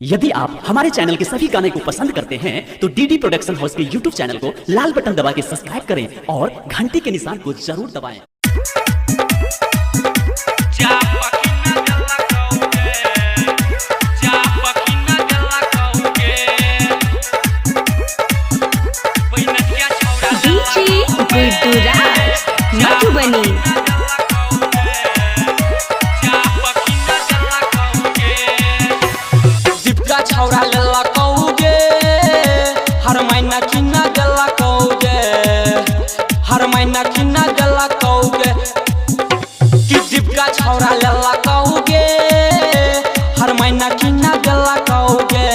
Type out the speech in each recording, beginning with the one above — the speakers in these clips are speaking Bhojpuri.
यदि आप हमारे चैनल के सभी गाने को पसंद करते हैं तो डीडी प्रोडक्शन हाउस के यूट्यूब चैनल को लाल बटन दबा के सब्सक्राइब करें और घंटी के निशान को जरूर दबाएं। छौरा लेला कौगे हर महीना किन्ना देला कौगे हर महीना किन्ना देला कौगे कि दीपका छौरा लेला कौगे हर महीना किन्ना देला कौगे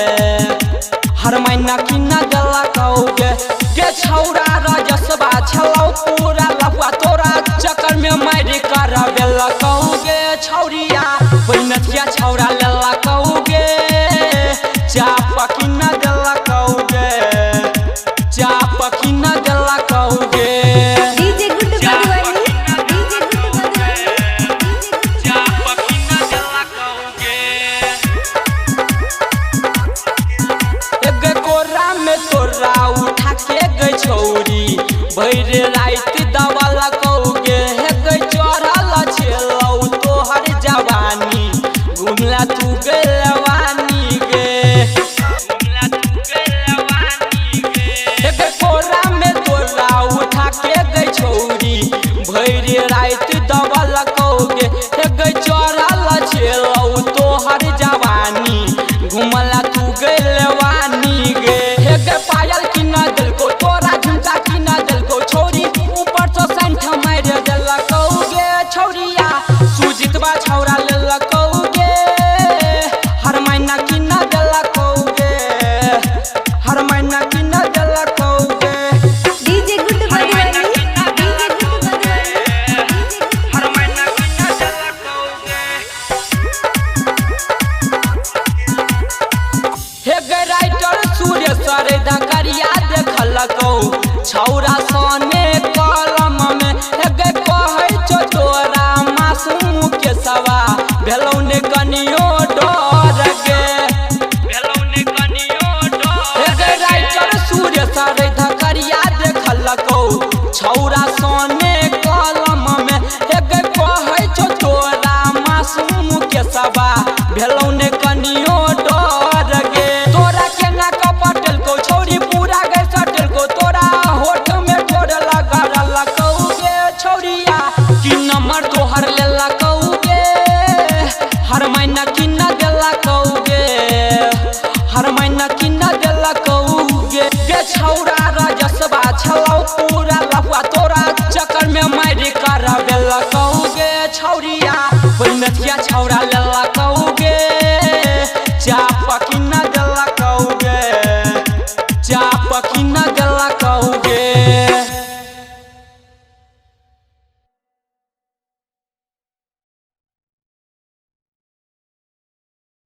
हर महीना किन्ना देला कौगे के छौरा राजसबा छलौ पूरा लफुआ तोरा चक्कर में मारि कर बेला कौगे छौरिया बैनथिया छौरा लेला कौगे चाप किन्ना देला कौगे चाप किन्ना देला कौगे डीजे गुड्डू बदवानी डीजे गुड्डू बदवानी चाप किन्ना देला कौगे एक कोरा में तोरा उठा के गई छौरी भैरे रात दवाला कौगे हे गई चढ़ल छेलौ तोहर जवानी घुमला तू गेलवानी भैरे रात दबल कौगे गई चढ़ल छेलौ तोहर जवानी घुमला तू गेलवानी गे हे गे पायल किना देलको तोरा झुमका किना देलको छौरी ऊपर से संठ मार देला कौगे छौरिया सुजितवा छौरा लेला कौगे हर महीना किना देला कौगे हर महीना किना देला कौगे डीजे गुड्डू बदवानी छौरा सोने कलम में हे कहै छो तोरा मासूम के सवा भेलौ ने कनियो डर गे भेलौ ने कनियो डर हे राइटर सूर्य सरे धकरिया देखलकौ छौरा सोने कलम में हे कहै छो तोरा मासूम के सवा भेलौ ने कनियो डर गे तोरा केना कपटल को छौरी पूरा गै सटल को तोरा होठ में ठोर लगा कौगे छौरिया कि नंबर तोहर लेला कौगे हर महीना किन्ना देला कौगे हर महीना किन्ना देला कौगे के छौरा राजसबा छलौ पूरा लफुआ तोरा चक्कर में मारि कर बेला कौगे छौरिया बैनथिया छौरा